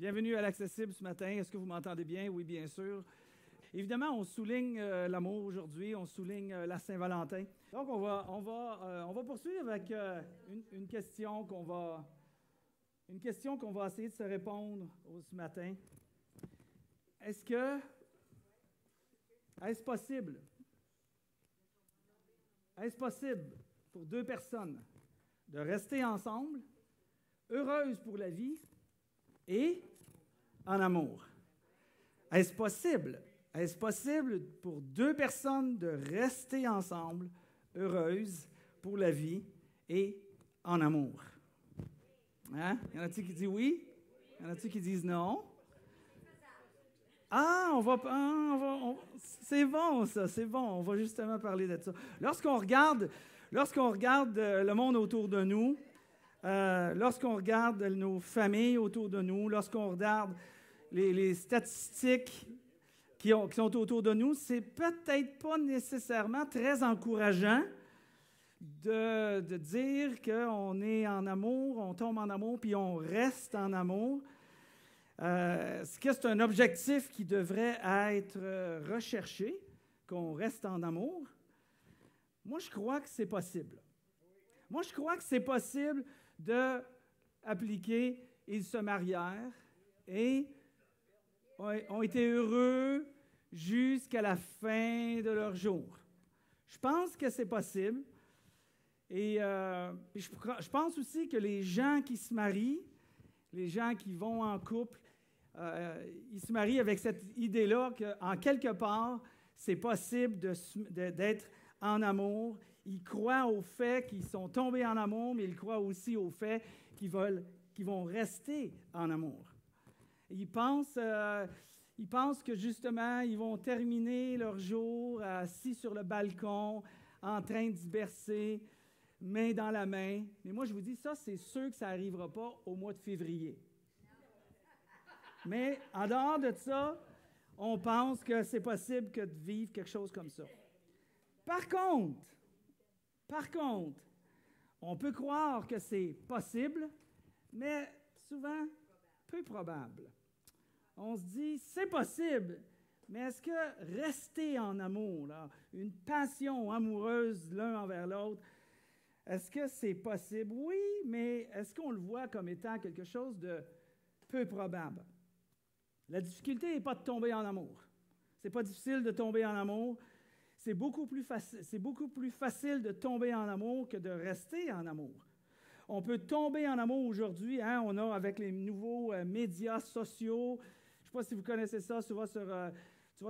Bienvenue à l'Accessible ce matin. Est-ce que vous m'entendez bien? Oui, bien sûr. Évidemment, on souligne l'amour aujourd'hui, on souligne la Saint-Valentin. Donc, on va poursuivre avec une question qu'on va essayer de se répondre ce matin. Est-ce possible pour deux personnes de rester ensemble, heureuses pour la vie et en amour? Est-ce possible pour deux personnes de rester ensemble, heureuses pour la vie et en amour? Hein? Y en a-t-il qui disent oui? Y en a-t-il qui disent non? C'est bon ça, c'est bon. On va justement parler de ça. Lorsqu'on regarde le monde autour de nous, lorsqu'on regarde nos familles autour de nous, lorsqu'on regarde les statistiques qui sont autour de nous, c'est peut-être pas nécessairement très encourageant de dire qu'on est en amour, on tombe en amour, puis on reste en amour. Est-ce que c'est un objectif qui devrait être recherché, qu'on reste en amour? Moi, je crois que c'est possible. Moi, je crois que c'est possible d'appliquer « ils se marièrent et ont été heureux jusqu'à la fin de leur jour ». Je pense que c'est possible. Et je pense aussi que les gens qui se marient, les gens qui vont en couple, ils se marient avec cette idée-là qu'en quelque part, c'est possible d'être en amour. Ils croient au fait qu'ils sont tombés en amour, mais ils croient aussi au fait qu'ils vont rester en amour. Ils pensent que justement, ils vont terminer leur jour assis sur le balcon, en train de se bercer, main dans la main. Mais moi, je vous dis, ça, c'est sûr que ça n'arrivera pas au mois de février. Mais en dehors de ça, on pense que c'est possible que de vivre quelque chose comme ça. Par contre, on peut croire que c'est possible, mais souvent peu probable. On se dit, c'est possible, mais est-ce que rester en amour, là, une passion amoureuse l'un envers l'autre, est-ce que c'est possible? Oui, mais est-ce qu'on le voit comme étant quelque chose de peu probable? La difficulté n'est pas de tomber en amour. C'est pas difficile de tomber en amour. C'est beaucoup plus facile de tomber en amour que de rester en amour. On peut tomber en amour aujourd'hui. Hein, on a avec les nouveaux médias sociaux. Je ne sais pas si vous connaissez ça. Tu vas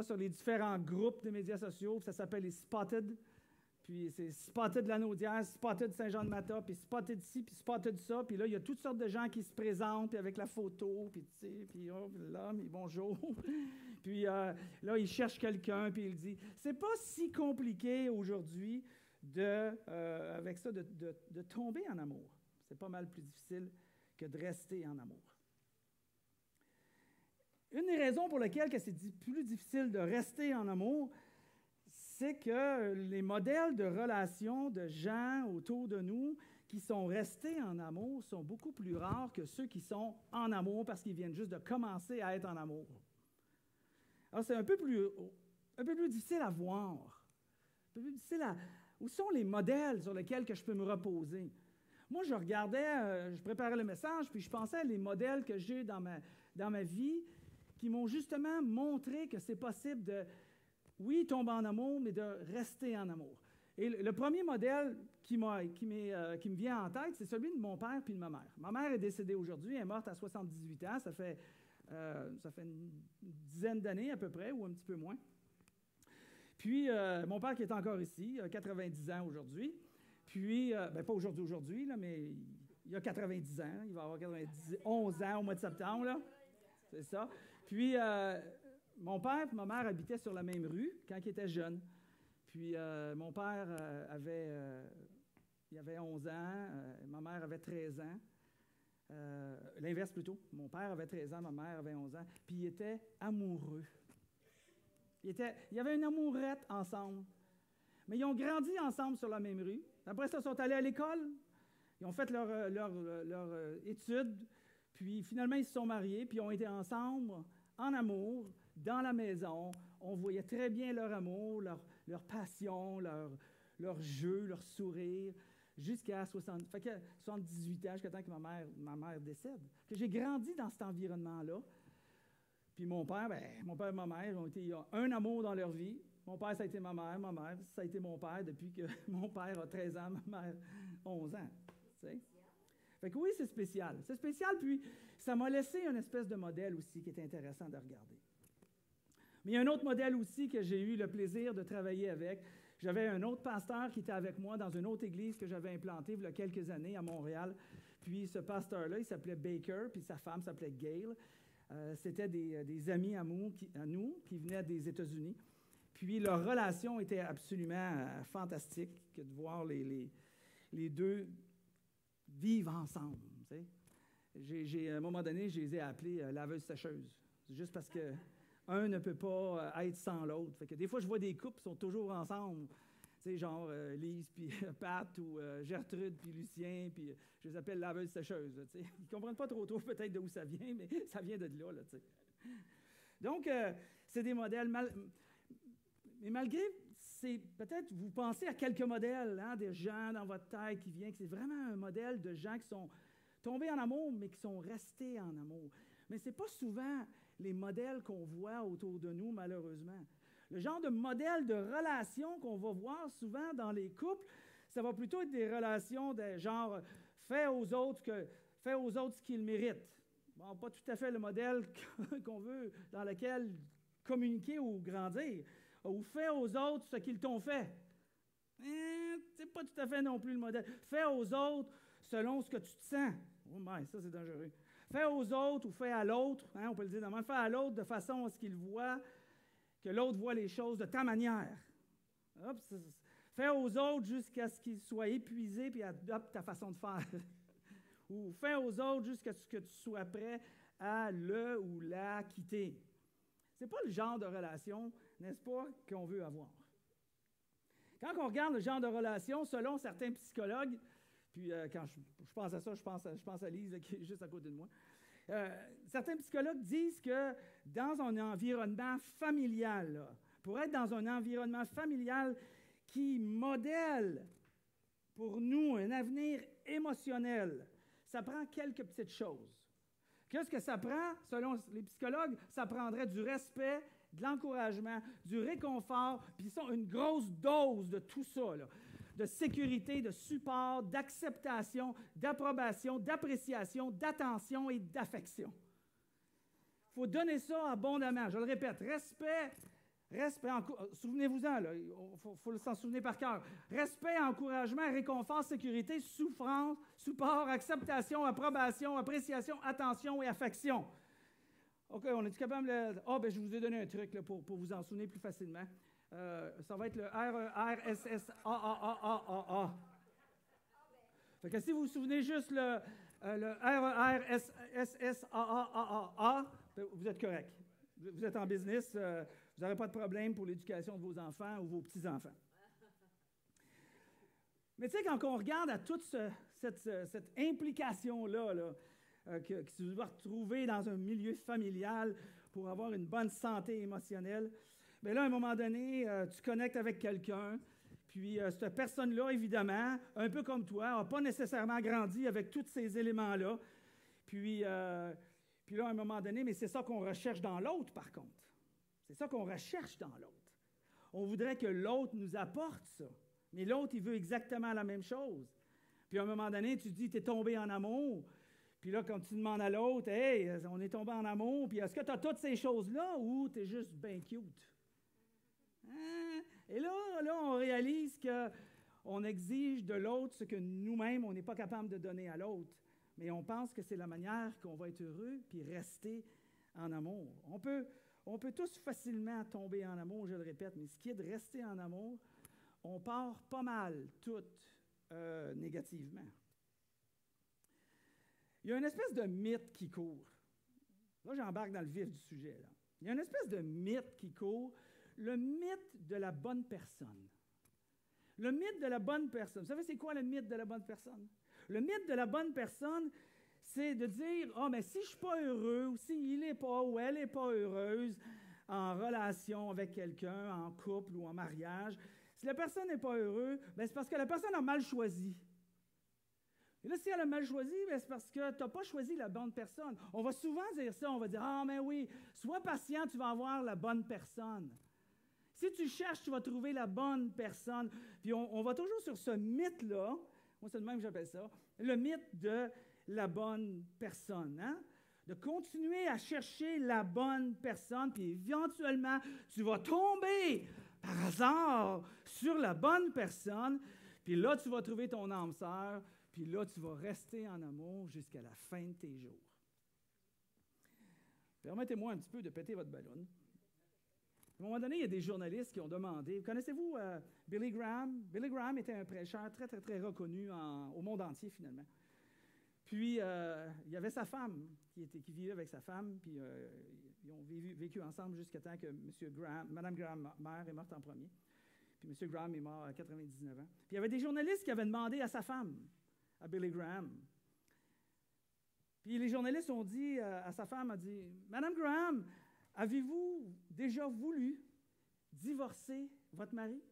sur les différents groupes de médias sociaux. Ça s'appelle les Spotted. Puis c'est Spotted de la Naudière, Spotted de Saint-Jean-de-Mata, puis Spotted ici, puis Spotted ça. Puis là, il y a toutes sortes de gens qui se présentent, puis avec la photo, puis tu sais, puis oh, là, mais bonjour. Puis là, il cherche quelqu'un, puis il dit, c'est pas si compliqué aujourd'hui avec ça de tomber en amour. C'est pas mal plus difficile que de rester en amour. Une des raisons pour lesquelles c'est plus difficile de rester en amour, c'est que les modèles de relations de gens autour de nous qui sont restés en amour sont beaucoup plus rares que ceux qui sont en amour parce qu'ils viennent juste de commencer à être en amour. Alors, c'est un peu plus difficile à voir. Un peu plus difficile à... Où sont les modèles sur lesquels que je peux me reposer? Moi, je regardais, je préparais le message, puis je pensais à les modèles que j'ai dans ma vie qui m'ont justement montré que c'est possible de... Oui, tomber en amour, mais de rester en amour. Et le premier modèle qui me vient en tête, c'est celui de mon père puis de ma mère. Ma mère est décédée aujourd'hui, elle est morte à 78 ans, ça fait une dizaine d'années à peu près, ou un petit peu moins. Puis, mon père qui est encore ici, il a 90 ans aujourd'hui. Puis, pas aujourd'hui, là, mais il a 90 ans, il va avoir 11 ans au mois de septembre, là. C'est ça. Puis, mon père et ma mère habitaient sur la même rue quand ils étaient jeunes. Puis, mon père il avait 11 ans, ma mère avait 13 ans. L'inverse plutôt. Mon père avait 13 ans, ma mère avait 11 ans. Puis, ils étaient amoureux. Il y avait une amourette ensemble. Mais ils ont grandi ensemble sur la même rue. Après ça, ils sont allés à l'école. Ils ont fait leur études. Puis finalement, ils se sont mariés, puis ils ont été ensemble, en amour, dans la maison. On voyait très bien leur amour, leur passion, leur jeu, leur sourire, jusqu'à 78 ans, jusqu'à temps que ma mère décède. Que j'ai grandi dans cet environnement-là. Puis mon père et ma mère ont été un amour dans leur vie. Mon père, ça a été ma mère, ça a été mon père depuis que mon père a 13 ans, ma mère 11 ans. Tu sais? Fait que oui, c'est spécial. C'est spécial, puis ça m'a laissé une espèce de modèle aussi qui est intéressant de regarder. Mais il y a un autre modèle aussi que j'ai eu le plaisir de travailler avec. J'avais un autre pasteur qui était avec moi dans une autre église que j'avais implantée il y a quelques années à Montréal. Puis ce pasteur-là, il s'appelait Baker, puis sa femme s'appelait Gail. C'était des amis à nous qui venaient des États-Unis. Puis leur relation était absolument fantastique que de voir les deux vivre ensemble. Tu sais. À un moment donné, je les ai appelés laveuse-sécheuse. C'est juste parce que un ne peut pas être sans l'autre. Fait que des fois, je vois des couples qui sont toujours ensemble. Tu sais, genre Lise puis Pat ou Gertrude puis Lucien, puis je les appelle laveuse-sécheuse. Tu sais. Ils ne comprennent pas trop peut-être d'où ça vient, mais ça vient de là. Tu sais. Donc, c'est des modèles mais malgré, peut-être vous pensez à quelques modèles, hein, des gens dans votre tête qui viennent, que c'est vraiment un modèle de gens qui sont tombés en amour, mais qui sont restés en amour. Mais ce n'est pas souvent les modèles qu'on voit autour de nous, malheureusement. Le genre de modèle de relation qu'on va voir souvent dans les couples, ça va plutôt être des relations de genre « fais aux autres ce qu'ils méritent ». Bon, pas tout à fait le modèle qu'on veut, dans lequel communiquer ou grandir. Ou fais aux autres ce qu'ils t'ont fait. C'est pas tout à fait non plus le modèle. Fais aux autres selon ce que tu te sens. Oh my, ça c'est dangereux. Fais aux autres ou fais à l'autre, hein, on peut le dire normalement, fais à l'autre de façon à ce qu'il voit, que l'autre voit les choses de ta manière. Fais aux autres jusqu'à ce qu'ils soient épuisés puis adoptent ta façon de faire. Ou fais aux autres jusqu'à ce que tu sois prêt à le ou la quitter. Ce n'est pas le genre de relation, n'est-ce pas, qu'on veut avoir. Quand on regarde le genre de relation, selon certains psychologues, puis quand je pense à ça, je pense à Lise qui est juste à côté de moi, certains psychologues disent que dans un environnement familial, là, pour être dans un environnement familial qui modèle pour nous un avenir émotionnel, ça prend quelques petites choses. Qu'est-ce que ça prend? Selon les psychologues, ça prendrait du respect, de l'encouragement, du réconfort, puis une grosse dose de tout ça, là, de sécurité, de support, d'acceptation, d'approbation, d'appréciation, d'attention et d'affection. Il faut donner ça abondamment. Je le répète, respect, souvenez-vous-en, là, il faut s'en souvenir par cœur. Respect, encouragement, réconfort, sécurité, souffrance, support, acceptation, approbation, appréciation, attention et affection. OK, on est-tu capable de... je vous ai donné un truc là, pour vous en souvenir plus facilement. Ça va être le RERSSAAAAA. Fait que si vous vous souvenez juste le RERSSAAAA, vous êtes correct. Vous êtes en business, vous n'aurez pas de problème pour l'éducation de vos enfants ou vos petits-enfants. Mais tu sais, quand on regarde à toute cette implication-là, que tu dois retrouver dans un milieu familial pour avoir une bonne santé émotionnelle, bien là, à un moment donné, tu connectes avec quelqu'un, puis cette personne-là, évidemment, un peu comme toi, n'a pas nécessairement grandi avec tous ces éléments-là. Puis là, à un moment donné, mais c'est ça qu'on recherche dans l'autre, par contre. C'est ça qu'on recherche dans l'autre. On voudrait que l'autre nous apporte ça. Mais l'autre, il veut exactement la même chose. Puis à un moment donné, tu te dis, tu es tombé en amour. Puis là, quand tu demandes à l'autre, « Hey, on est tombé en amour, puis est-ce que tu as toutes ces choses-là ou tu es juste bien cute? » Hein? Et là, on réalise qu'on exige de l'autre ce que nous-mêmes, on n'est pas capable de donner à l'autre. Mais on pense que c'est la manière qu'on va être heureux puis rester en amour. On peut tous facilement tomber en amour, je le répète, mais ce qui est de rester en amour, on part pas mal, toutes négativement. Il y a une espèce de mythe qui court. Là, j'embarque dans le vif du sujet. Là. Il y a une espèce de mythe qui court, le mythe de la bonne personne. Le mythe de la bonne personne. Vous savez, c'est quoi le mythe de la bonne personne? Le mythe de la bonne personne, c'est de dire, ah, mais si je ne suis pas heureux, ou s'il n'est pas, ou elle n'est pas heureuse en relation avec quelqu'un, en couple ou en mariage, si la personne n'est pas heureuse, bien, c'est parce que la personne a mal choisi. Et là, si elle a mal choisi, bien, c'est parce que tu n'as pas choisi la bonne personne. On va souvent dire ça, on va dire, ah, mais oui, sois patient, tu vas avoir la bonne personne. Si tu cherches, tu vas trouver la bonne personne. Puis on va toujours sur ce mythe-là, moi c'est le même que j'appelle ça, le mythe de la bonne personne. Hein? De continuer à chercher la bonne personne, puis éventuellement, tu vas tomber par hasard sur la bonne personne, puis là, tu vas trouver ton âme sœur, puis là, tu vas rester en amour jusqu'à la fin de tes jours. Permettez-moi un petit peu de péter votre ballon. À un moment donné, il y a des journalistes qui ont demandé, connaissez-vous Billy Graham? Billy Graham était un prêcheur très, très, très reconnu au monde entier, finalement. Puis, il y avait sa femme qui vivait avec sa femme, puis ils ont vécu ensemble jusqu'à temps que Mme Graham, mère, est morte en premier. Puis M. Graham est mort à 99 ans. Puis il y avait des journalistes qui avaient demandé à sa femme, à Billy Graham. Puis les journalistes ont dit à sa femme, a dit, « Madame Graham, avez-vous déjà voulu divorcer votre mari? »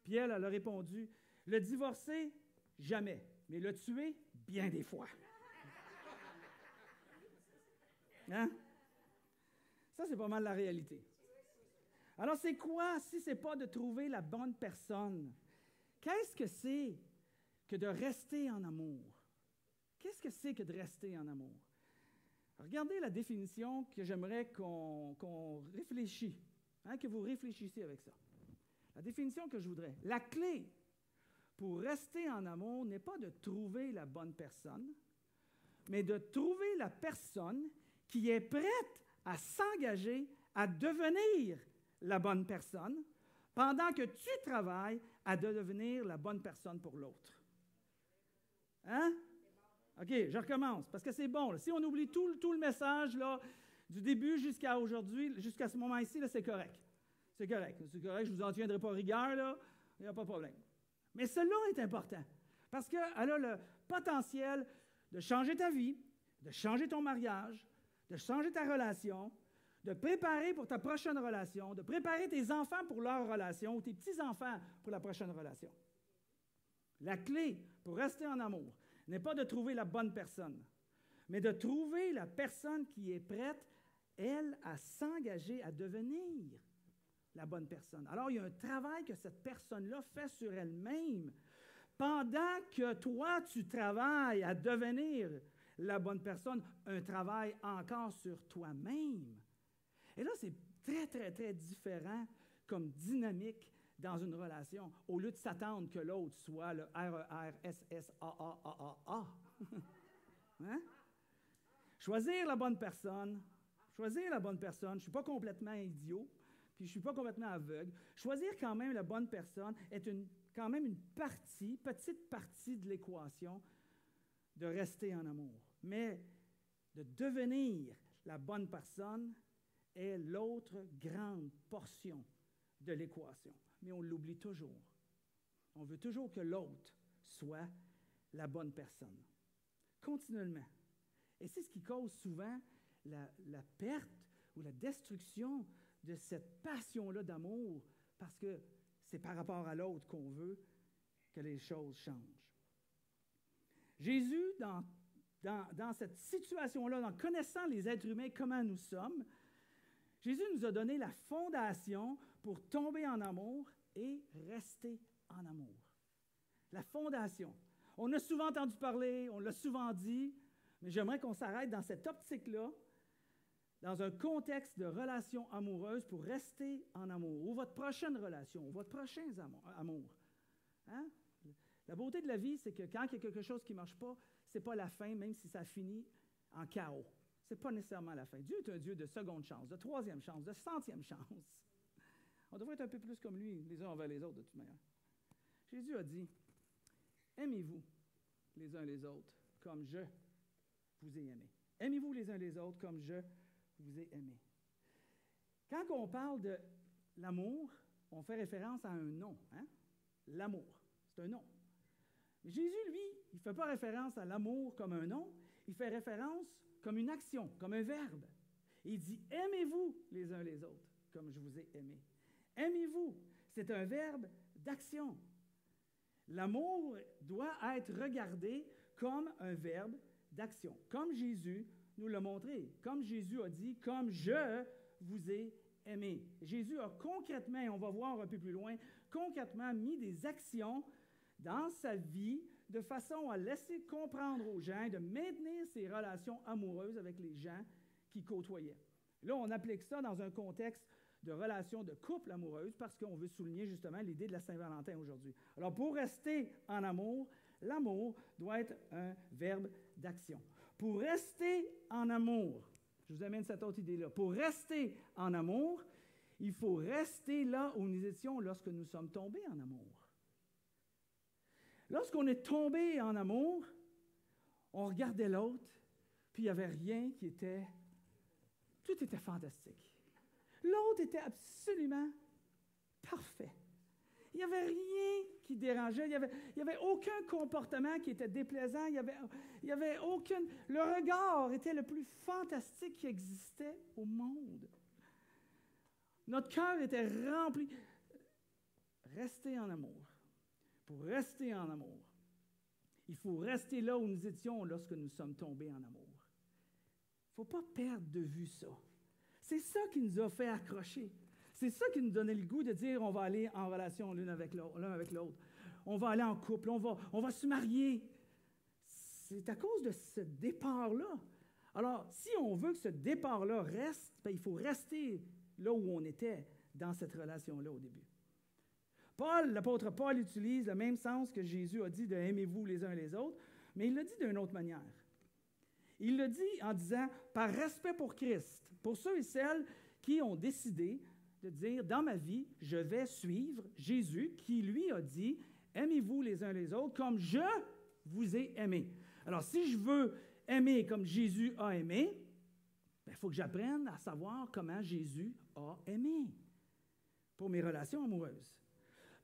Puis elle a répondu, « Le divorcer, jamais, mais le tuer, bien des fois. » Hein? Ça, c'est pas mal la réalité. Alors, c'est quoi si ce n'est pas de trouver la bonne personne? Qu'est-ce que c'est que de rester en amour? Qu'est-ce que c'est que de rester en amour? Regardez la définition que j'aimerais qu'on réfléchisse, hein, que vous réfléchissiez avec ça. La définition que je voudrais. La clé pour rester en amour n'est pas de trouver la bonne personne, mais de trouver la personne qui est prête à s'engager à devenir la bonne personne pendant que tu travailles à devenir la bonne personne pour l'autre. Hein? OK, je recommence, parce que c'est bon. Là. Si on oublie tout le message là, du début jusqu'à aujourd'hui, jusqu'à ce moment-ci, là, c'est correct. C'est correct. C'est correct, je ne vous en tiendrai pas rigueur, là. Il n'y a pas de problème. Mais cela est important, parce qu'elle a le potentiel de changer ta vie, de changer ton mariage, de changer ta relation, de préparer pour ta prochaine relation, de préparer tes enfants pour leur relation ou tes petits-enfants pour la prochaine relation. La clé pour rester en amour n'est pas de trouver la bonne personne, mais de trouver la personne qui est prête, elle, à s'engager à devenir la bonne personne. Alors, il y a un travail que cette personne-là fait sur elle-même pendant que toi, tu travailles à devenir la bonne personne, un travail encore sur toi-même. Et là, c'est très, très, très différent comme dynamique dans une relation, au lieu de s'attendre que l'autre soit le R-E-R-S-S-A-A-A-A-A. Hein? Choisir la bonne personne, je ne suis pas complètement idiot, puis je ne suis pas complètement aveugle. Choisir quand même la bonne personne est quand même une petite partie de l'équation de rester en amour. Mais de devenir la bonne personne est l'autre grande portion de l'équation. Mais on l'oublie toujours. On veut toujours que l'autre soit la bonne personne. Continuellement. Et c'est ce qui cause souvent la perte ou la destruction de cette passion-là d'amour, parce que c'est par rapport à l'autre qu'on veut que les choses changent. Jésus, dans cette situation-là, en connaissant les êtres humains, comment nous sommes, Jésus nous a donné la fondation pour tomber en amour et rester en amour. La fondation. On a souvent entendu parler, on l'a souvent dit, mais j'aimerais qu'on s'arrête dans cette optique-là, dans un contexte de relation amoureuse pour rester en amour, ou votre prochaine relation, ou votre prochain amour. Hein? La beauté de la vie, c'est que quand il y a quelque chose qui ne marche pas, ce n'est pas la fin, même si ça finit en chaos. Ce n'est pas nécessairement la fin. Dieu est un Dieu de seconde chance, de troisième chance, de centième chance. On devrait être un peu plus comme lui, les uns envers les autres, de toute manière. Jésus a dit, « Aimez-vous les uns les autres comme je vous ai aimé. Aimez-vous les uns les autres comme je vous ai aimé. » Quand on parle de l'amour, on fait référence à un nom. Hein? L'amour, c'est un nom. Mais Jésus, lui, il ne fait pas référence à l'amour comme un nom, il fait référence comme une action, comme un verbe. Il dit « aimez-vous les uns les autres, comme je vous ai aimé ». Aimez-vous, c'est un verbe d'action. L'amour doit être regardé comme un verbe d'action, comme Jésus nous l'a montré, comme Jésus a dit « comme je vous ai aimé ». Jésus a concrètement, on va voir un peu plus loin, concrètement mis des actions dans sa vie de façon à laisser comprendre aux gens, de maintenir ses relations amoureuses avec les gens qui côtoyaient. Là, on applique ça dans un contexte de relation de couple amoureuse parce qu'on veut souligner justement l'idée de la Saint-Valentin aujourd'hui. Alors, pour rester en amour, l'amour doit être un verbe d'action. Pour rester en amour, je vous amène cette autre idée-là, pour rester en amour, il faut rester là où nous étions lorsque nous sommes tombés en amour. Lorsqu'on est tombé en amour, on regardait l'autre, puis il n'y avait rien qui était... Tout était fantastique. L'autre était absolument parfait. Il n'y avait rien qui dérangeait. Il n'y avait aucun comportement qui était déplaisant. Il y avait aucun... Le regard était le plus fantastique qui existait au monde. Notre cœur était rempli. Rester en amour. Pour rester en amour, il faut rester là où nous étions lorsque nous sommes tombés en amour. Il ne faut pas perdre de vue ça. C'est ça qui nous a fait accrocher. C'est ça qui nous donnait le goût de dire on va aller en relation l'un avec l'autre. On va aller en couple, on va se marier. C'est à cause de ce départ-là. Alors, si on veut que ce départ-là reste, bien, il faut rester là où on était dans cette relation-là au début. L'apôtre Paul utilise le même sens que Jésus a dit de « aimez-vous les uns les autres », mais il le dit d'une autre manière. Il le dit en disant « par respect pour Christ », pour ceux et celles qui ont décidé de dire « dans ma vie, je vais suivre Jésus qui, lui, a dit « aimez-vous les uns les autres comme je vous ai aimé ». Alors, si je veux aimer comme Jésus a aimé, il faut que j'apprenne à savoir comment Jésus a aimé pour mes relations amoureuses.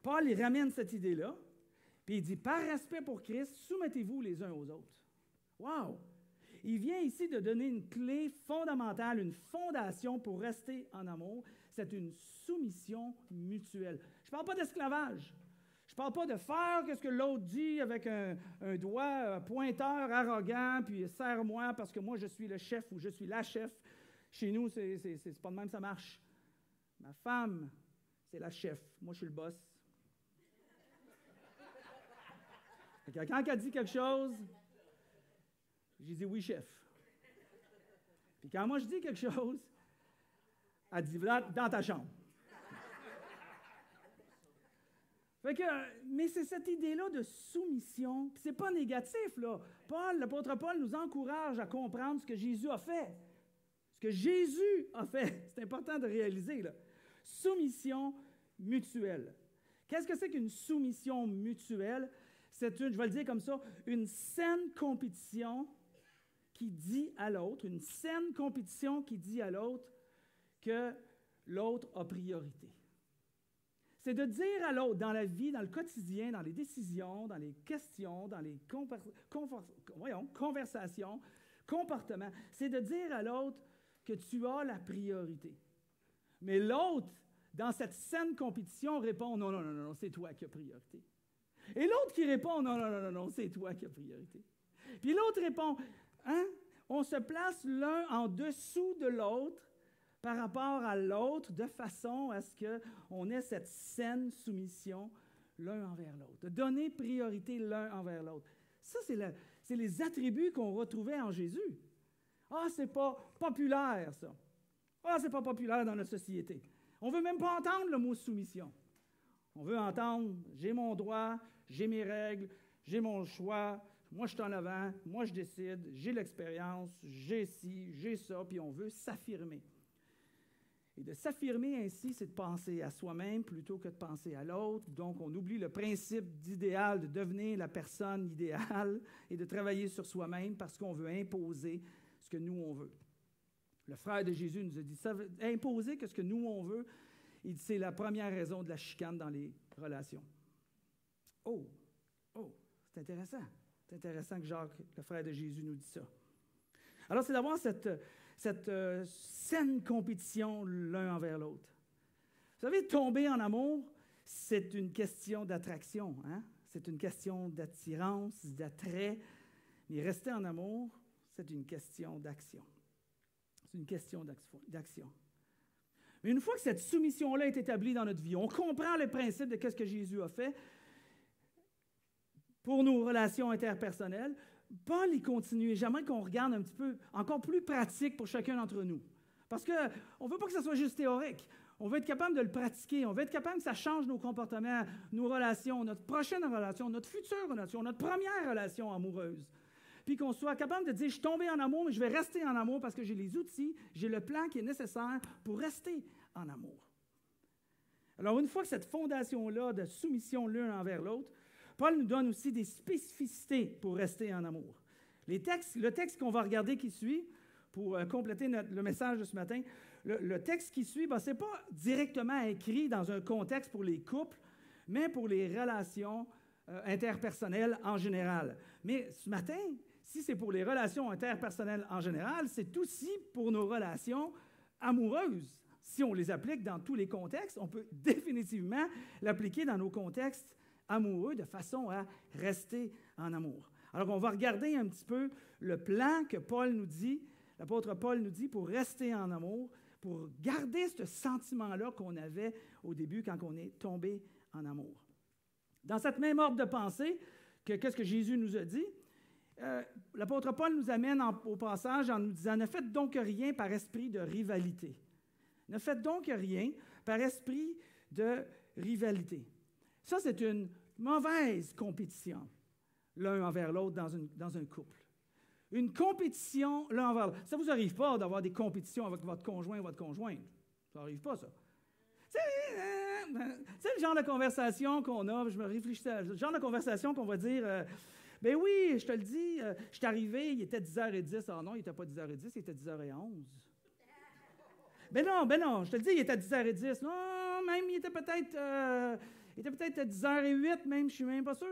Paul, il ramène cette idée-là, puis il dit, par respect pour Christ, soumettez-vous les uns aux autres. Wow! Il vient ici de donner une clé fondamentale, une fondation pour rester en amour. C'est une soumission mutuelle. Je ne parle pas d'esclavage. Je ne parle pas de faire ce que l'autre dit avec un doigt pointeur, arrogant, puis serre-moi parce que moi, je suis le chef ou je suis la chef. Chez nous, c'est pas de même ça marche. Ma femme, c'est la chef. Moi, je suis le boss. Quand elle dit quelque chose, j'ai dit oui, chef. Puis quand moi je dis quelque chose, elle dit dans ta chambre. Mais c'est cette idée-là de soumission. Puis c'est pas négatif, là. L'apôtre Paul nous encourage à comprendre ce que Jésus a fait. Ce que Jésus a fait. C'est important de réaliser, là. Soumission mutuelle. Qu'est-ce que c'est qu'une soumission mutuelle? C'est je vais le dire comme ça, une saine compétition qui dit à l'autre, une saine compétition qui dit à l'autre que l'autre a priorité. C'est de dire à l'autre dans la vie, dans le quotidien, dans les décisions, dans les questions, dans les conversations, comportements, c'est de dire à l'autre que tu as la priorité. Mais l'autre, dans cette saine compétition, répond « Non, non, non, non, c'est toi qui as priorité. » Et l'autre qui répond « Non, non, non, non, non, c'est toi qui as priorité. » Puis l'autre répond « Hein? » On se place l'un en dessous de l'autre par rapport à l'autre de façon à ce qu'on ait cette saine soumission l'un envers l'autre, de donner priorité l'un envers l'autre. Ça, c'est les attributs qu'on retrouvait en Jésus. Ah, c'est pas populaire, ça. Ah, c'est pas populaire dans notre société. On ne veut même pas entendre le mot soumission. On veut entendre « j'ai mon droit, j'ai mes règles, j'ai mon choix, moi je suis en avant, moi je décide, j'ai l'expérience, j'ai ci, j'ai ça », puis on veut s'affirmer. Et de s'affirmer ainsi, c'est de penser à soi-même plutôt que de penser à l'autre. Donc, on oublie le principe d'idéal, de devenir la personne idéale et de travailler sur soi-même parce qu'on veut imposer ce que nous, on veut. Le frère de Jésus nous a dit ça, imposer ce que nous, on veut. Il dit, c'est la première raison de la chicane dans les relations. Oh, c'est intéressant. C'est intéressant que Jacques, le frère de Jésus, nous dit ça. Alors, c'est d'avoir cette saine compétition l'un envers l'autre. Vous savez, tomber en amour, c'est une question d'attraction, hein? C'est une question d'attirance, d'attrait. Mais rester en amour, c'est une question d'action. C'est une question d'action. Mais une fois que cette soumission-là est établie dans notre vie, on comprend le principe de ce que Jésus a fait pour nos relations interpersonnelles. Paul, il continue. J'aimerais qu'on regarde un petit peu encore plus pratique pour chacun d'entre nous. Parce qu'on ne veut pas que ça soit juste théorique. On veut être capable de le pratiquer. On veut être capable que ça change nos comportements, nos relations, notre prochaine relation, notre future relation, notre première relation amoureuse. Puis qu'on soit capable de dire, je suis tombé en amour, mais je vais rester en amour parce que j'ai les outils, j'ai le plan qui est nécessaire pour rester en amour. Alors, une fois que cette fondation-là de soumission l'un envers l'autre, Paul nous donne aussi des spécificités pour rester en amour. Le texte qu'on va regarder qui suit, pour compléter le message de ce matin, le texte qui suit, ce n'est pas directement écrit dans un contexte pour les couples, mais pour les relations interpersonnelles en général. Mais ce matin, si c'est pour les relations interpersonnelles en général, c'est aussi pour nos relations amoureuses. Si on les applique dans tous les contextes, on peut définitivement l'appliquer dans nos contextes amoureux de façon à rester en amour. Alors, on va regarder un petit peu le plan que Paul nous dit, l'apôtre Paul nous dit pour rester en amour, pour garder ce sentiment-là qu'on avait au début quand on est tombé en amour. Dans cette même ordre de pensée, qu'est-ce que Jésus nous a dit? L'apôtre Paul nous amène au passage en nous disant « Ne faites donc rien par esprit de rivalité. » Ne faites donc rien par esprit de rivalité. Ça, c'est une mauvaise compétition, l'un envers l'autre dans un couple. Une compétition l'un envers l'autre. Ça ne vous arrive pas d'avoir des compétitions avec votre conjoint ou votre conjointe. Ça n'arrive pas, ça. C'est le genre de conversation qu'on a, je me réfléchissais, le genre de conversation qu'on va dire, ben oui, je te le dis, je suis arrivé, il était 10h10. Ah non, il n'était pas 10h10, il était 10h11. Ben non, je te le dis, il était 10h10. Non, même, il était peut-être à 10h08, même, je suis même pas sûr.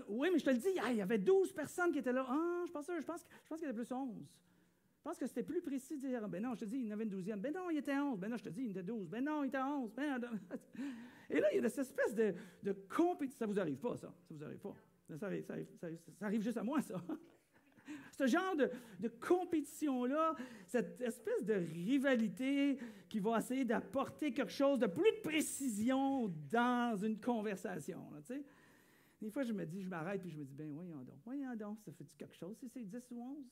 Oui, mais je te le dis, il y avait 12 personnes qui étaient là. Ah, je suis pas sûr, je pense qu'il y avait plus 11. Je pense que c'était plus précis de dire, ben non, je te dis, il y en avait une 12e. Ben non, il était 11. Ben non, je te dis, il était 12. Ben non, il était 11. Ben, et là, il y a cette espèce de compétition. Ça ne vous arrive pas, ça. Ça vous arrive pas. Ça arrive juste à moi, ça. Ce genre de compétition-là, cette espèce de rivalité qui va essayer d'apporter quelque chose de plus de précision dans une conversation. Là, tu sais. Des fois, je m'arrête puis je me dis, ben voyons donc, ça fait-tu quelque chose si c'est 10 ou 11?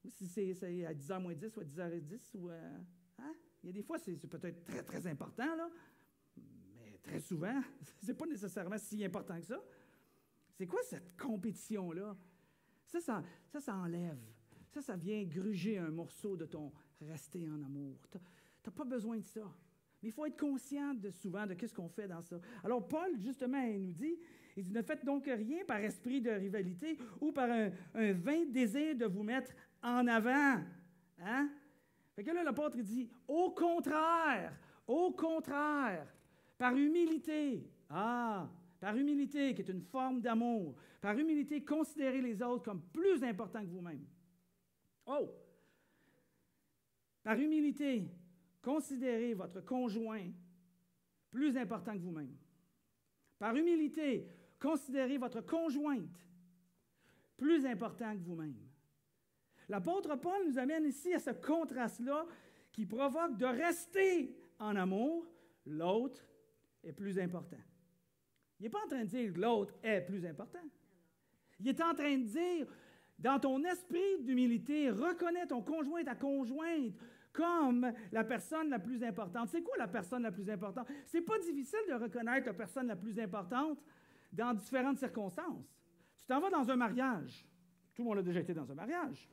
Ou si c'est à 10h moins 10 ou à 10h10? Ou, hein? Il y a des fois, c'est peut-être très, très important, là, mais très souvent, c'est pas nécessairement si important que ça. C'est quoi cette compétition-là? Ça enlève. Ça vient gruger un morceau de ton rester en amour. Tu n'as pas besoin de ça. Mais il faut être conscient souvent de ce qu'on fait dans ça. Alors, Paul, justement, il nous dit, ne faites donc rien par esprit de rivalité ou par un vain désir de vous mettre en avant. Hein? Fait que là, l'apôtre dit, au contraire, par humilité. Par humilité, qui est une forme d'amour. Par humilité, considérez les autres comme plus importants que vous-même. Par humilité, considérez votre conjoint plus important que vous-même. Par humilité, considérez votre conjointe plus important que vous-même. L'apôtre Paul nous amène ici à ce contraste-là qui provoque de rester en amour. L'autre est plus important. Il n'est pas en train de dire que l'autre est plus important. Il est en train de dire, dans ton esprit d'humilité, reconnais ton conjoint, ta conjointe, comme la personne la plus importante. C'est quoi la personne la plus importante? C'est pas difficile de reconnaître la personne la plus importante dans différentes circonstances. Tu t'en vas dans un mariage. Tout le monde a déjà été dans un mariage.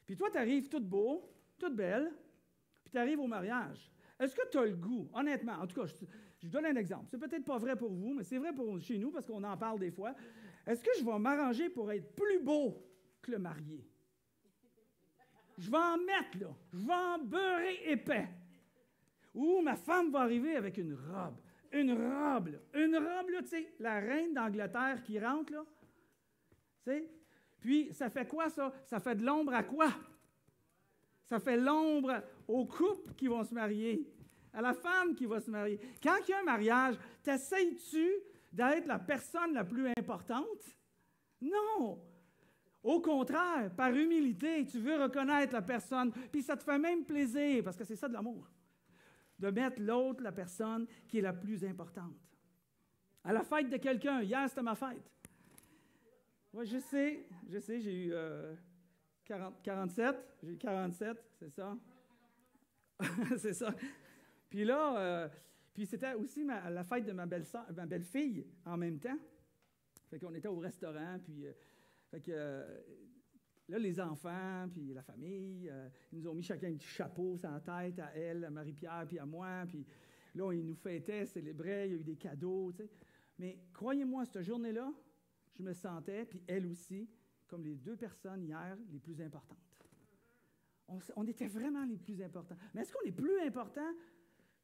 Puis toi, tu arrives toute beau, toute belle, puis tu arrives au mariage. Est-ce que tu as le goût, honnêtement, en tout cas, je vous donne un exemple. C'est peut-être pas vrai pour vous, mais c'est vrai pour chez nous, parce qu'on en parle des fois. Est-ce que je vais m'arranger pour être plus beau que le marié? Je vais en mettre, là. Je vais en beurrer épais. Ou ma femme va arriver avec une robe. Une robe, là, tu sais, la reine d'Angleterre qui rentre, là. Tu sais, Puis, ça fait quoi, ça? Ça fait de l'ombre à quoi? Ça fait l'ombre aux couples qui vont se marier, à la femme qui va se marier. Quand il y a un mariage, t'essayes-tu d'être la personne la plus importante? Non! Au contraire, par humilité, tu veux reconnaître la personne, puis ça te fait même plaisir, parce que c'est ça de l'amour, de mettre l'autre, la personne qui est la plus importante. À la fête de quelqu'un, hier c'était ma fête. Oui, je sais, j'ai eu 47, j'ai eu 47, c'est ça. C'est ça. Puis là, puis c'était aussi la fête de ma belle-fille en même temps. Fait qu'on était au restaurant, puis fait que là, les enfants, puis la famille, ils nous ont mis chacun un petit chapeau sur la tête, à elle, à Marie-Pierre, puis à moi, puis là, ils nous fêtaient, célébraient, il y a eu des cadeaux, tu sais. Mais croyez-moi, cette journée-là, je me sentais, puis elle aussi, comme les deux personnes hier les plus importantes. On était vraiment les plus importants. Mais est-ce qu'on est plus important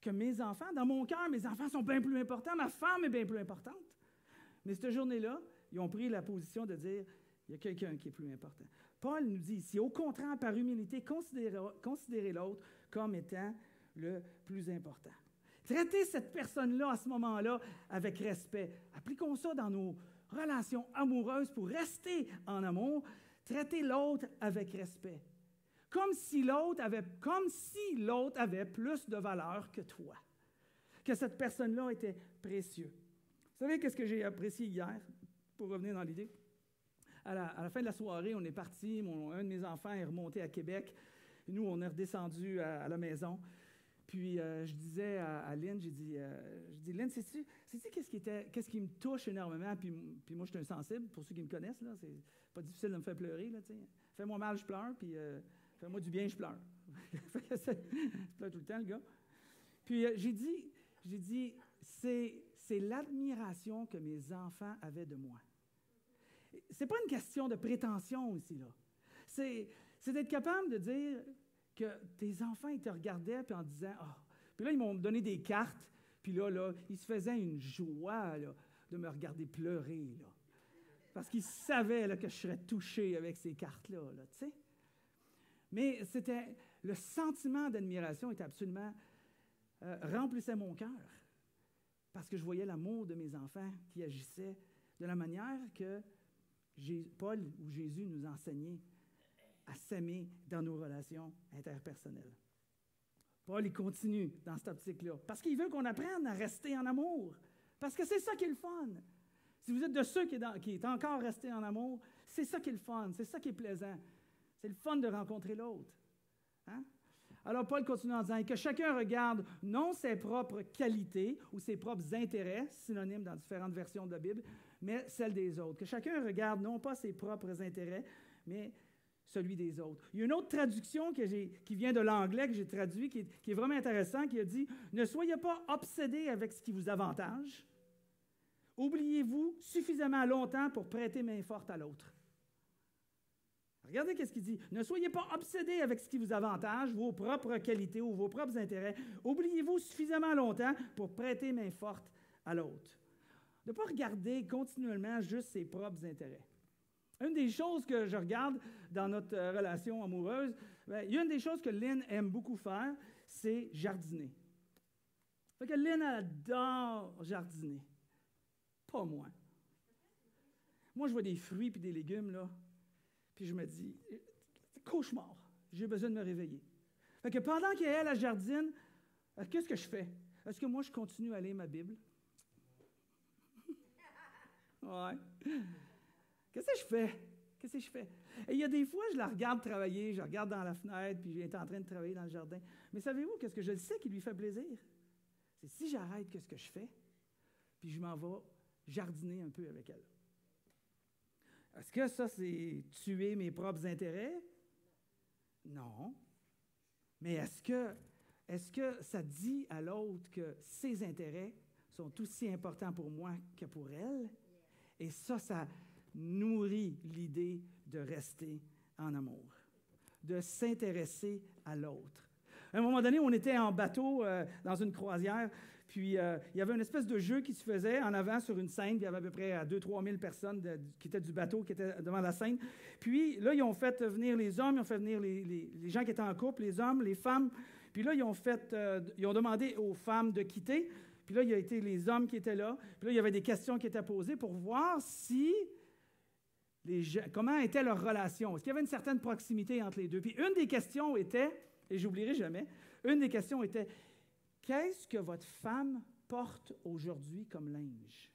que mes enfants? Dans mon cœur, mes enfants sont bien plus importants, ma femme est bien plus importante. Mais cette journée-là, ils ont pris la position de dire, il y a quelqu'un qui est plus important. Paul nous dit ici, au contraire, par humilité, considérez l'autre comme étant le plus important. Traitez cette personne-là à ce moment-là avec respect. Appliquons ça dans nos relations amoureuses pour rester en amour. Traitez l'autre avec respect. Comme si l'autre avait plus de valeur que toi. Que cette personne-là était précieuse. Vous savez qu'est-ce que j'ai apprécié hier, pour revenir dans l'idée? À la fin de la soirée, on est parti. Un de mes enfants est remonté à Québec. Nous, on est redescendu à la maison. Puis, je disais à Lynn, j'ai dit, Lynn, sais-tu qu'est-ce qui me touche énormément? Puis moi, je suis un sensible, pour ceux qui me connaissent, là, c'est pas difficile de me faire pleurer, là, tu sais. Fais-moi mal, je pleure, puis fais-moi du bien, je pleure. Je pleure tout le temps, le gars. Puis, j'ai dit, c'est l'admiration que mes enfants avaient de moi. C'est pas une question de prétention ici, là. C'est d'être capable de dire que tes enfants, ils te regardaient puis en disant « Ah! » Puis là, ils m'ont donné des cartes, puis là, ils se faisaient une joie là, de me regarder pleurer, là. Parce qu'ils savaient là, que je serais touché avec ces cartes-là, là, tu sais. Mais c'était... Le sentiment d'admiration était absolument... remplissait mon cœur. Parce que je voyais l'amour de mes enfants qui agissait de la manière que Paul ou Jésus nous enseignait à s'aimer dans nos relations interpersonnelles. Paul, il continue dans cette optique-là, parce qu'il veut qu'on apprenne à rester en amour, parce que c'est ça qui est le fun. Si vous êtes de ceux qui est encore resté en amour, c'est ça qui est le fun, c'est ça qui est plaisant. C'est le fun de rencontrer l'autre. Hein? Alors, Paul continue en disant que chacun regarde non ses propres qualités ou ses propres intérêts, synonymes dans différentes versions de la Bible, mais celles des autres. Que chacun regarde non pas ses propres intérêts, mais celui des autres. Il y a une autre traduction qui vient de l'anglais, que j'ai traduit, qui est vraiment intéressant, qui a dit « Ne soyez pas obsédés avec ce qui vous avantage. Oubliez-vous suffisamment longtemps pour prêter main forte à l'autre. » Regardez ce qu'il dit. « Ne soyez pas obsédés avec ce qui vous avantage, vos propres qualités ou vos propres intérêts. Oubliez-vous suffisamment longtemps pour prêter main forte à l'autre. » De ne pas regarder continuellement juste ses propres intérêts. Une des choses que je regarde dans notre relation amoureuse, il y a une des choses que Lynn aime beaucoup faire, c'est jardiner. Fait que Lynn adore jardiner. Pas moi. Moi, je vois des fruits et des légumes, là, puis je me dis, c'est cauchemar, j'ai besoin de me réveiller. Fait que pendant qu'elle jardine, qu'est-ce que je fais? Est-ce que moi, je continue à lire ma Bible? Ouais. Qu'est-ce que je fais? Et il y a des fois, je la regarde travailler, je regarde dans la fenêtre, puis elle est en train de travailler dans le jardin. Mais savez-vous, qu'est-ce que je sais qui lui fait plaisir? C'est si j'arrête, qu'est-ce que je fais? Puis je m'en vais jardiner un peu avec elle. Est-ce que ça, c'est tuer mes propres intérêts? Non. Mais est-ce que ça dit à l'autre que ses intérêts sont aussi importants pour moi que pour elle? Et ça nourrit l'idée de rester en amour, de s'intéresser à l'autre. À un moment donné, on était en bateau dans une croisière, Puis, il y avait une espèce de jeu qui se faisait en avant sur une scène. Puis, il y avait à peu près 2 000 à 3 000 personnes qui étaient du bateau, qui étaient devant la scène. Puis, là, ils ont fait venir les hommes, ils ont fait venir les gens qui étaient en couple, les hommes, les femmes. Puis là, ils ont demandé aux femmes de quitter. Puis là, il y a été les hommes qui étaient là. Puis là, il y avait des questions qui étaient posées pour voir si comment était leur relation. Est-ce qu'il y avait une certaine proximité entre les deux? Puis une des questions était, et j'oublierai jamais, une des questions était, qu'est-ce que votre femme porte aujourd'hui comme linge?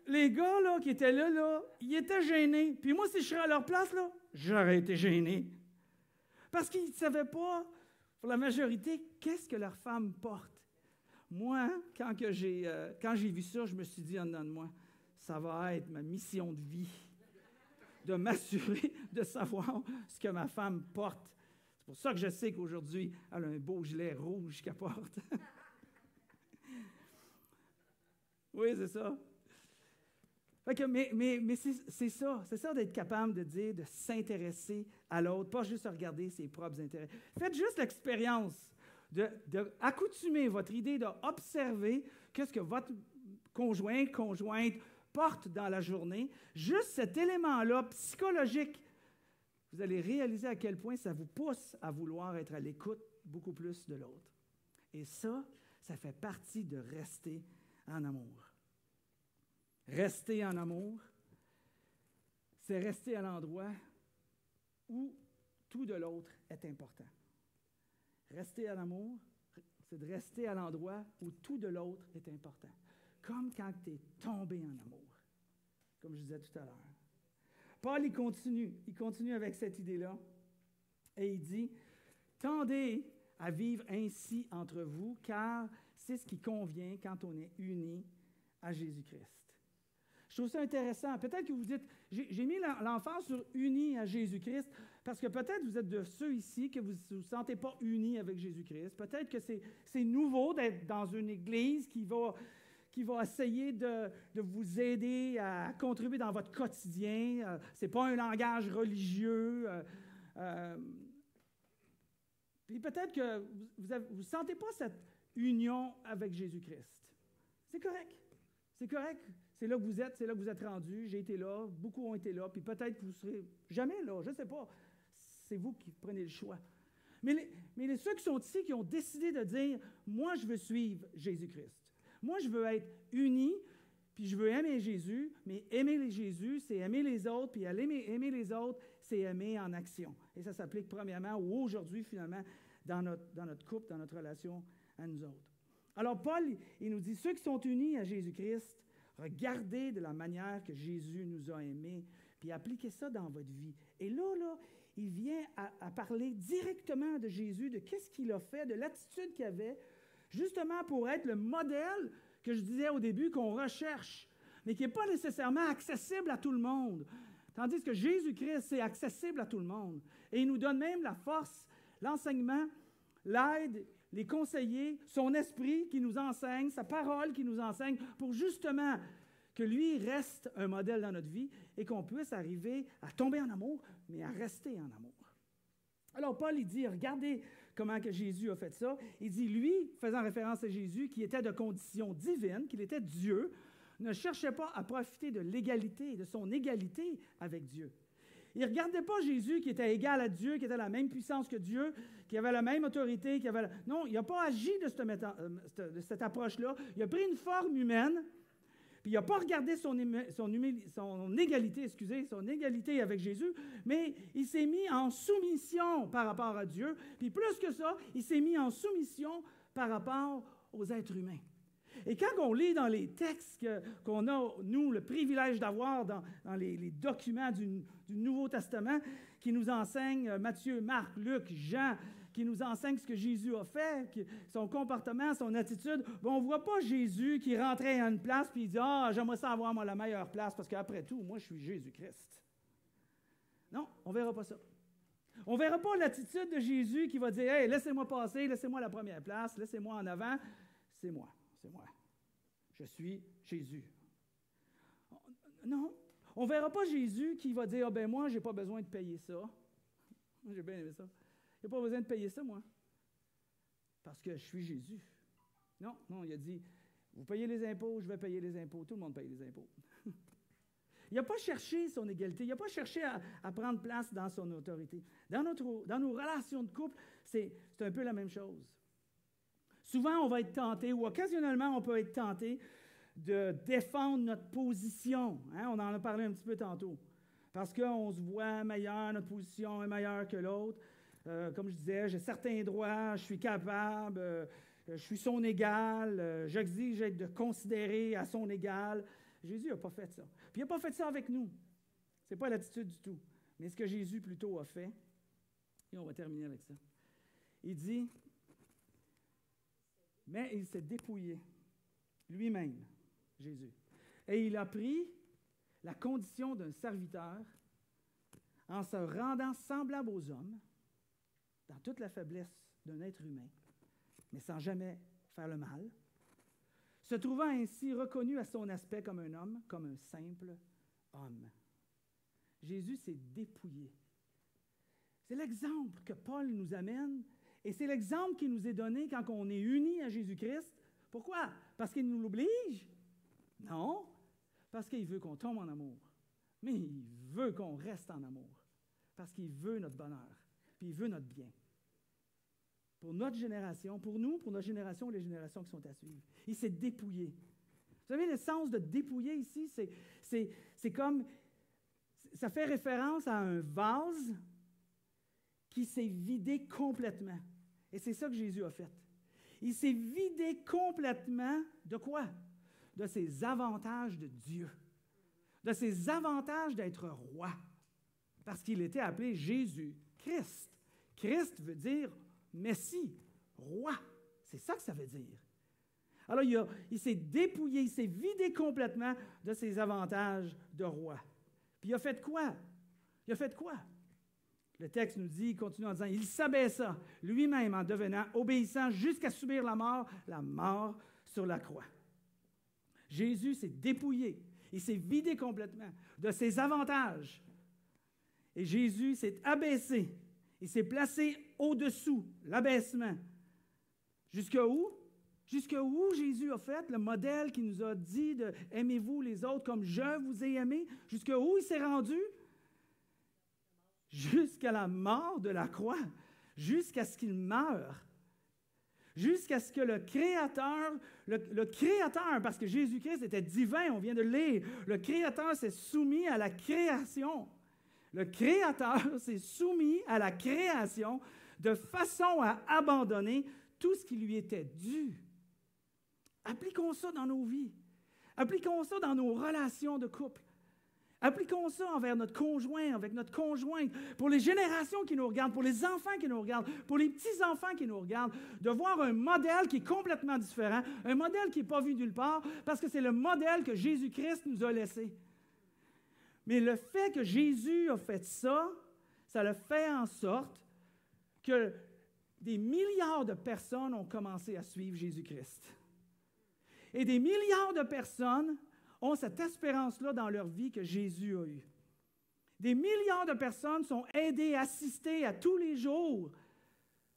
Les gars là, qui étaient là, ils étaient gênés. Puis moi, si je serais à leur place, là, j'aurais été gêné. Parce qu'ils ne savaient pas, pour la majorité, qu'est-ce que leur femme porte. Moi, quand j'ai vu ça, je me suis dit en dedans de moi, ça va être ma mission de vie, de m'assurer de savoir ce que ma femme porte. C'est pour ça que je sais qu'aujourd'hui, elle a un beau gilet rouge qu'elle porte. Oui, c'est ça. Fait que, mais c'est ça d'être capable de dire, de s'intéresser à l'autre, pas juste regarder ses propres intérêts. Faites juste l'expérience d'accoutumer votre idée d'observer qu'est-ce que votre conjointe porte dans la journée. Juste cet élément-là psychologique, vous allez réaliser à quel point ça vous pousse à vouloir être à l'écoute beaucoup plus de l'autre. Et ça fait partie de rester en amour. Rester en amour, c'est rester à l'endroit où tout de l'autre est important. Rester à l'amour, c'est de rester à l'endroit où tout de l'autre est important. Comme quand tu es tombé en amour, comme je disais tout à l'heure. Paul, il continue avec cette idée-là, et il dit, « Tendez à vivre ainsi entre vous, car c'est ce qui convient quand on est unis à Jésus-Christ. » Je trouve ça intéressant. Peut-être que vous dites, j'ai mis l'emphase sur unis à Jésus-Christ, parce que peut-être vous êtes de ceux ici que vous ne vous sentez pas unis avec Jésus-Christ. Peut-être que c'est nouveau d'être dans une église qui va essayer de vous aider à contribuer dans votre quotidien. Ce n'est pas un langage religieux. Puis peut-être que vous ne sentez pas cette union avec Jésus-Christ. C'est correct. C'est correct. C'est là que vous êtes rendus. J'ai été là, beaucoup ont été là, puis peut-être que vous ne serez jamais là, je ne sais pas. C'est vous qui prenez le choix. Mais ceux qui sont ici, qui ont décidé de dire, moi, je veux suivre Jésus-Christ. Moi, je veux être uni, puis je veux aimer Jésus, mais aimer Jésus, c'est aimer les autres, puis aimer les autres, c'est aimer en action. Et ça s'applique premièrement ou aujourd'hui, finalement, dans notre couple, dans notre relation à nous autres. Alors, Paul, il nous dit, ceux qui sont unis à Jésus-Christ, regardez de la manière que Jésus nous a aimés, puis appliquez ça dans votre vie. Et là, il vient à parler directement de Jésus, de qu'est-ce qu'il a fait, de l'attitude qu'il avait, justement pour être le modèle que je disais au début qu'on recherche, mais qui n'est pas nécessairement accessible à tout le monde. Tandis que Jésus-Christ, c'est accessible à tout le monde. Et il nous donne même la force, l'enseignement, l'aide, les conseillers, son esprit qui nous enseigne, sa parole qui nous enseigne, pour justement que lui reste un modèle dans notre vie et qu'on puisse arriver à tomber en amour, mais à rester en amour. Alors Paul, il dit, regardez comment que Jésus a fait ça. Il dit, lui, faisant référence à Jésus, qui était de condition divine, qu'il était Dieu, ne cherchait pas à profiter de l'égalité, de son égalité avec Dieu. Il ne regardait pas Jésus qui était égal à Dieu, qui était la même puissance que Dieu, qui avait la même autorité, Non, il n'a pas agi de cette approche-là. Il a pris une forme humaine, puis il n'a pas regardé son égalité avec Jésus, mais il s'est mis en soumission par rapport à Dieu. Puis plus que ça, il s'est mis en soumission par rapport aux êtres humains. Et quand on lit dans les textes qu'on a, nous, le privilège d'avoir dans les documents du Nouveau Testament, qui nous enseignent Matthieu, Marc, Luc, Jean, qui nous enseignent ce que Jésus a fait, son comportement, son attitude, on ne voit pas Jésus qui rentrait à une place et il dit « Ah, j'aimerais ça avoir moi la meilleure place parce qu'après tout, moi je suis Jésus-Christ. » Non, on ne verra pas ça. On ne verra pas l'attitude de Jésus qui va dire « Hey, laissez-moi passer, laissez-moi la première place, laissez-moi en avant, c'est moi. C'est moi. Je suis Jésus. » Non. On ne verra pas Jésus qui va dire « Ah ben moi, je n'ai pas besoin de payer ça. » Moi, j'ai bien aimé ça. Il n'y a pas besoin de payer ça, moi. Parce que je suis Jésus. Non, non, il a dit, vous payez les impôts, je vais payer les impôts. Tout le monde paye les impôts. Il n'a pas cherché son égalité. Il n'a pas cherché à prendre place dans son autorité. Dans nos relations de couple, c'est un peu la même chose. Souvent, on va être tenté, ou occasionnellement, on peut être tenté de défendre notre position. Hein? On en a parlé un petit peu tantôt. Parce qu'on se voit meilleur, notre position est meilleure que l'autre. Comme je disais, j'ai certains droits, je suis capable, je suis son égal, j'exige d'être considéré à son égal. Jésus n'a pas fait ça. Puis il n'a pas fait ça avec nous. Ce n'est pas l'attitude du tout. Mais ce que Jésus plutôt a fait, et on va terminer avec ça. Il dit, mais il s'est dépouillé lui-même, Jésus. Et il a pris la condition d'un serviteur en se rendant semblable aux hommes, dans toute la faiblesse d'un être humain, mais sans jamais faire le mal, se trouvant ainsi reconnu à son aspect comme un homme, comme un simple homme. Jésus s'est dépouillé. C'est l'exemple que Paul nous amène, et c'est l'exemple qui nous est donné quand on est unis à Jésus-Christ. Pourquoi? Parce qu'il nous l'oblige? Non, parce qu'il veut qu'on tombe en amour. Mais il veut qu'on reste en amour, parce qu'il veut notre bonheur, puis il veut notre bien. Pour notre génération, pour nous, pour notre génération et les générations qui sont à suivre. Il s'est dépouillé. Vous savez, le sens de dépouiller ici, c'est comme, ça fait référence à un vase qui s'est vidé complètement. Et c'est ça que Jésus a fait. Il s'est vidé complètement de quoi? De ses avantages de Dieu. De ses avantages d'être roi. Parce qu'il était appelé Jésus-Christ. Christ veut dire Messie, roi. C'est ça que ça veut dire. Alors, il s'est dépouillé, il s'est vidé complètement de ses avantages de roi. Puis il a fait quoi? Il a fait quoi? Le texte nous dit, il continue en disant, il s'abaissa lui-même en devenant obéissant jusqu'à subir la mort sur la croix. Jésus s'est dépouillé, il s'est vidé complètement de ses avantages. Et Jésus s'est abaissé, il s'est placé au-dessous, l'abaissement. Jusqu'à où? Jusqu'à où Jésus a fait le modèle qui nous a dit de « Aimez-vous les autres comme je vous ai aimé ». Jusqu'à où il s'est rendu? Jusqu'à la mort de la croix, jusqu'à ce qu'il meure, jusqu'à ce que le Créateur, parce que Jésus-Christ était divin, on vient de le lire, le Créateur s'est soumis à la création. Le Créateur s'est soumis à la création de façon à abandonner tout ce qui lui était dû. Appliquons ça dans nos vies. Appliquons ça dans nos relations de couple. Appliquons ça envers notre conjoint, avec notre conjointe, pour les générations qui nous regardent, pour les enfants qui nous regardent, pour les petits-enfants qui nous regardent, de voir un modèle qui est complètement différent, un modèle qui n'est pas vu nulle part, parce que c'est le modèle que Jésus-Christ nous a laissé. Mais le fait que Jésus a fait ça, ça le fait en sorte que des milliards de personnes ont commencé à suivre Jésus-Christ. Et des milliards de personnes ont cette espérance-là dans leur vie que Jésus a eue. Des milliards de personnes sont aidées, assistées à tous les jours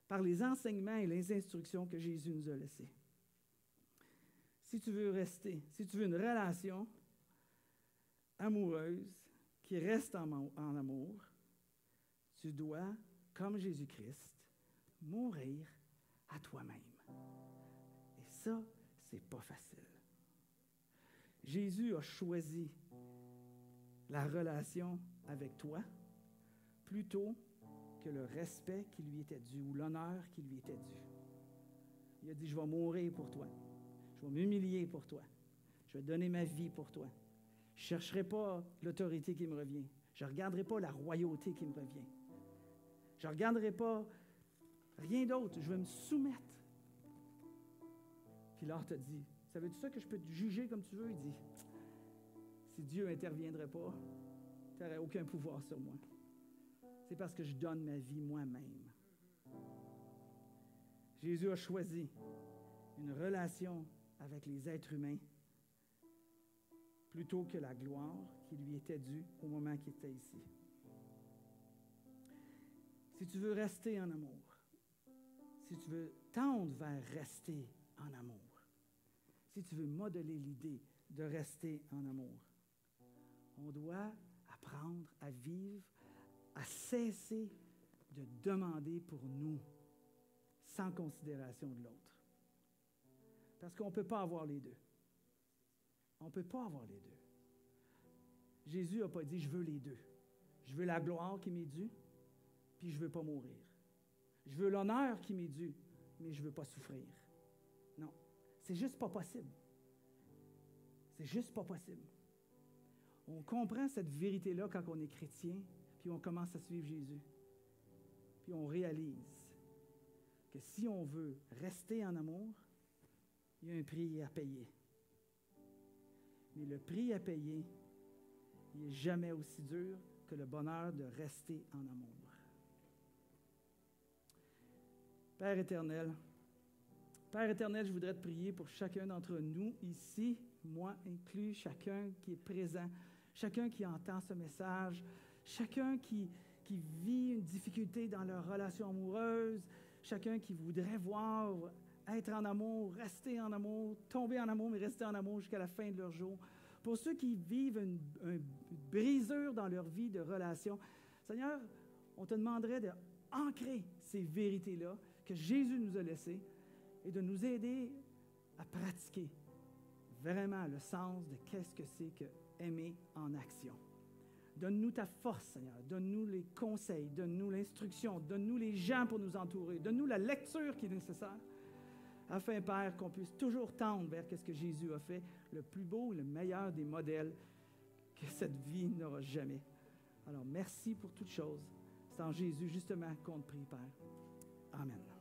par les enseignements et les instructions que Jésus nous a laissées. Si tu veux rester, si tu veux une relation amoureuse qui reste en amour, tu dois, comme Jésus-Christ, mourir à toi-même. Et ça, c'est pas facile. Jésus a choisi la relation avec toi plutôt que le respect qui lui était dû ou l'honneur qui lui était dû. Il a dit, je vais mourir pour toi. Je vais m'humilier pour toi. Je vais donner ma vie pour toi. Je ne chercherai pas l'autorité qui me revient. Je ne regarderai pas la royauté qui me revient. Je ne regarderai pas rien d'autre. Je vais me soumettre. Puis l'autre te dit, ça veut dire ça que je peux te juger comme tu veux? Il dit, si Dieu n'interviendrait pas, tu n'aurais aucun pouvoir sur moi. C'est parce que je donne ma vie moi-même. Jésus a choisi une relation avec les êtres humains plutôt que la gloire qui lui était due au moment qu'il était ici. Si tu veux rester en amour, si tu veux tendre vers rester en amour, si tu veux modeler l'idée de rester en amour, on doit apprendre à vivre, à cesser de demander pour nous, sans considération de l'autre. Parce qu'on ne peut pas avoir les deux. On ne peut pas avoir les deux. Jésus n'a pas dit « je veux les deux ». Je veux la gloire qui m'est due, puis je ne veux pas mourir. Je veux l'honneur qui m'est dû, mais je ne veux pas souffrir. Non, c'est juste pas possible. C'est juste pas possible. On comprend cette vérité-là quand on est chrétien, puis on commence à suivre Jésus. Puis on réalise que si on veut rester en amour, il y a un prix à payer. Mais le prix à payer, il n'est jamais aussi dur que le bonheur de rester en amour. Père éternel, je voudrais te prier pour chacun d'entre nous ici, moi inclus, chacun qui est présent, chacun qui entend ce message, chacun qui vit une difficulté dans leur relation amoureuse, chacun qui voudrait voir être en amour, rester en amour, tomber en amour, mais rester en amour jusqu'à la fin de leur jour. Pour ceux qui vivent une brisure dans leur vie de relation, Seigneur, on te demanderait d'ancrer ces vérités-là que Jésus nous a laissées et de nous aider à pratiquer vraiment le sens de qu'est-ce que c'est que aimer en action. Donne-nous ta force, Seigneur. Donne-nous les conseils, donne-nous l'instruction, donne-nous les gens pour nous entourer, donne-nous la lecture qui est nécessaire, afin, Père, qu'on puisse toujours tendre vers ce que Jésus a fait, le plus beau, le meilleur des modèles que cette vie n'aura jamais. Alors, merci pour toutes choses. C'est en Jésus, justement, qu'on te prie, Père. Amen.